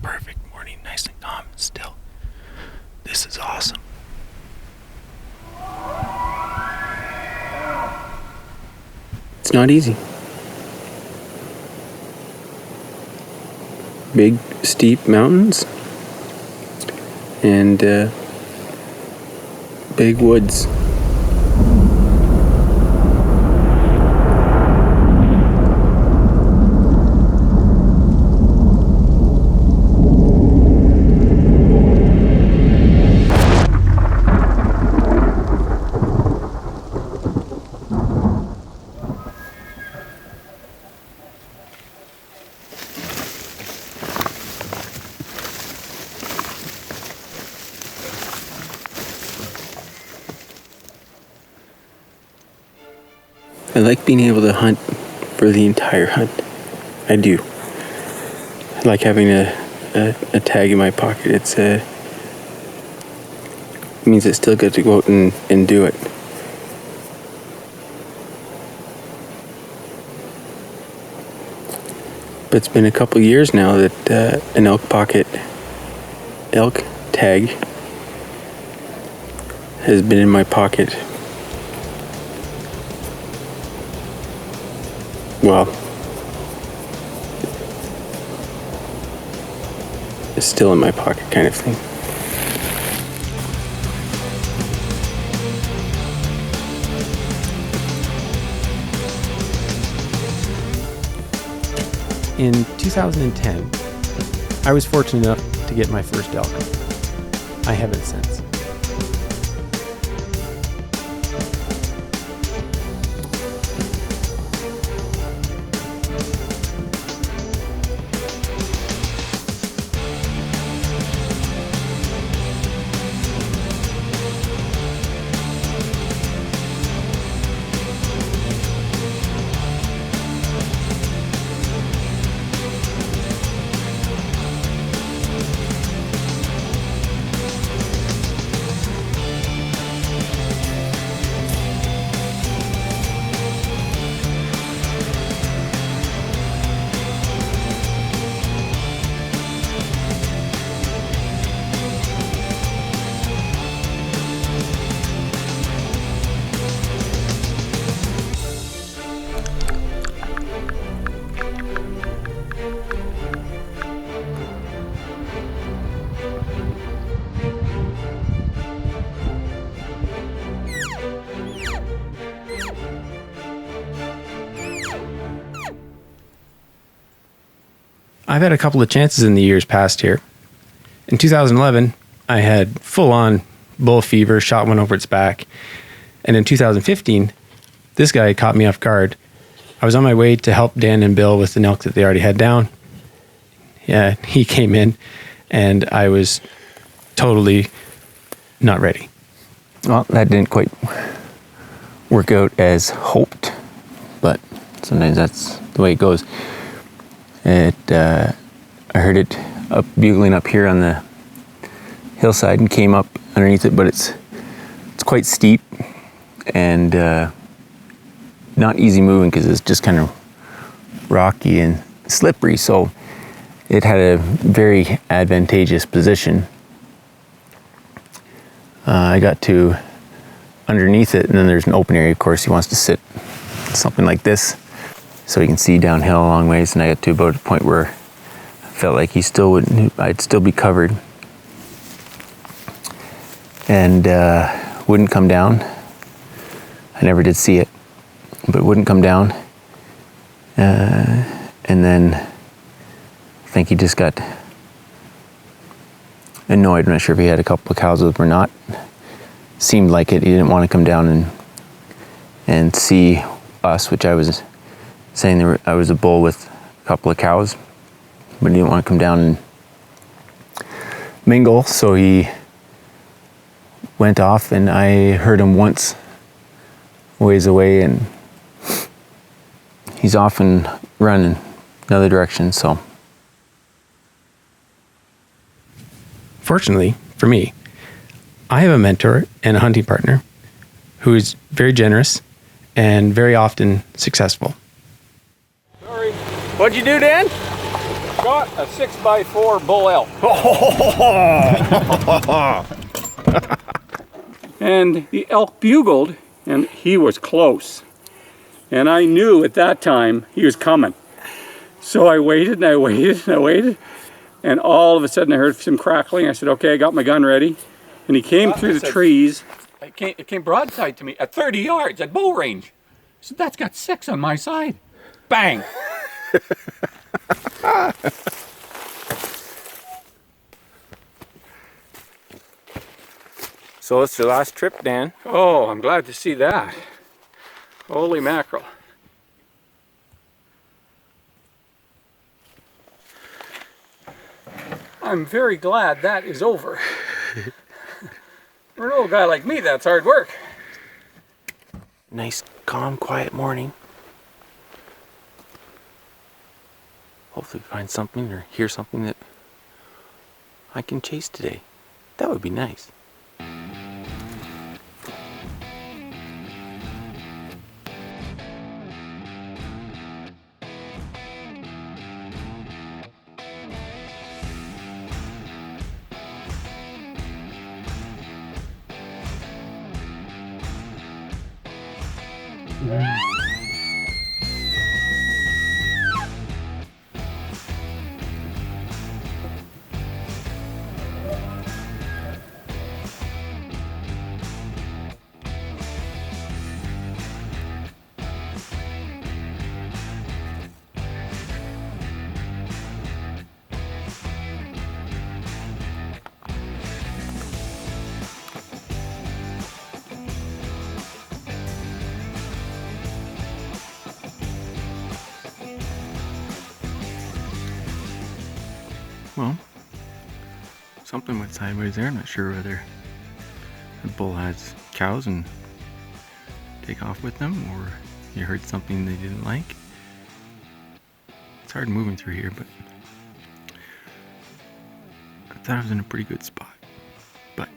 perfect morning, nice and calm and still. This is awesome. It's not easy. Big, steep mountains and big woods. I like being able to hunt for the entire hunt. I do. I like having a tag in my pocket. It means it's still good to go out and do it. But it's been a couple years now that an elk tag has been in my pocket. Well, it's still in my pocket kind of thing. In 2010, I was fortunate enough to get my first elk. I haven't since. I've had a couple of chances in the years past here. In 2011, I had full-on bull fever, shot one over its back. And in 2015, this guy caught me off guard. I was on my way to help Dan and Bill with an elk that they already had down. Yeah, he came in, and I was totally not ready. Well, that didn't quite work out as hoped, but sometimes that's the way it goes. I heard it bugling up here on the hillside and came up underneath it, but it's quite steep and not easy moving because it's just kind of rocky and slippery. So it had a very advantageous position. I got to underneath it, and then there's an open area. Of course, he wants to sit something like this, so he can see downhill a long ways. And I got to about a point where I felt like I'd still be covered, and wouldn't come down. I never did see it, but wouldn't come down. And then I think he just got annoyed. I'm not sure if he had a couple of cows with him or not. Seemed like it. He didn't want to come down and see us, which I was saying I was a bull with a couple of cows, but he didn't want to come down and mingle. So he went off, and I heard him once ways away, and he's off and running another direction. So fortunately for me, I have a mentor and a hunting partner who is very generous and very often successful. Sorry. What'd you do, Dan? Got a 6x4 bull elk. And the elk bugled, and he was close. And I knew at that time he was coming. So I waited and I waited and I waited. And all of a sudden I heard some crackling. I said, okay, I got my gun ready. And he came through the trees. It came broadside to me at 30 yards at bow range. I said, that's got 6 on my side. Bang. So it's your last trip, Dan. Oh, I'm glad to see that. Holy mackerel. I'm very glad that is over. For an old guy like me, that's hard work. Nice, calm, quiet morning. Hopefully find something or hear something that I can chase today. That would be nice. Well, something went sideways there. I'm not sure whether the bull has cows and take off with them, or you heard something they didn't like. It's hard moving through here, but I thought I was in a pretty good spot. But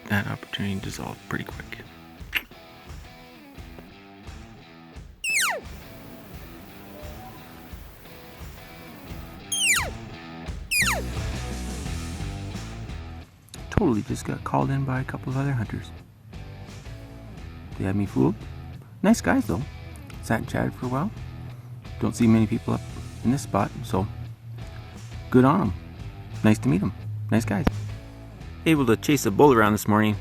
that opportunity dissolved pretty quick. Totally just got called in by a couple of other hunters. They had me fooled. Nice guys though. Sat and chatted for a while. Don't see many people up in this spot, so good on them. Nice to meet them. Nice guys. Able to chase a bull around this morning,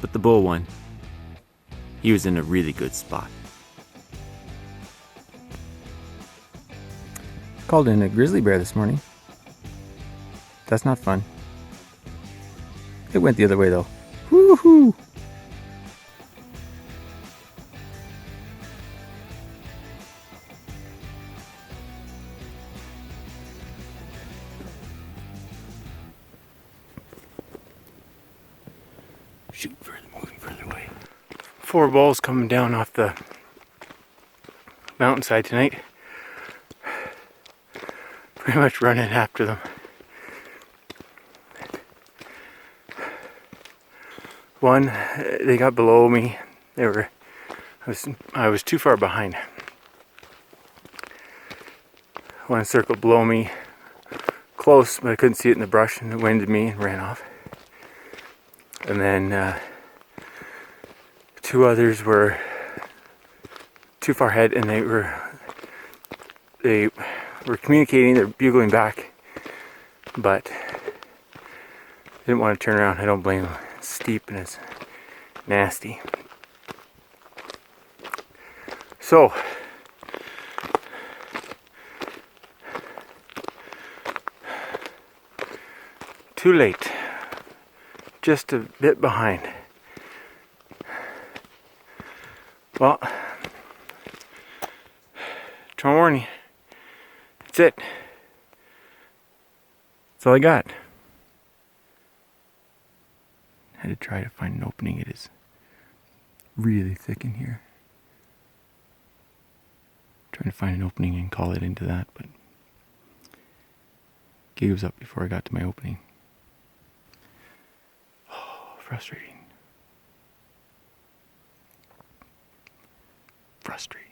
but the bull won. He was in a really good spot. Called in a grizzly bear this morning. That's not fun. It went the other way though. Woohoo! Shoot further, moving further away. 4 bulls coming down off the mountainside tonight. Pretty much running after them. One, they got below me. I was too far behind. One circled below me, close, but I couldn't see it in the brush, and it winded me and ran off. And then 2 others were too far ahead, and they were communicating. They're bugling back, but didn't want to turn around. I don't blame them. It's steep and it's nasty. So too late. Just a bit behind. Well, tomorrow morning, that's it. That's all I got. Had to try to find an opening. It is really thick in here. Trying to find an opening and call it into that, but gate was up before I got to my opening. Oh, frustrating. Frustrating.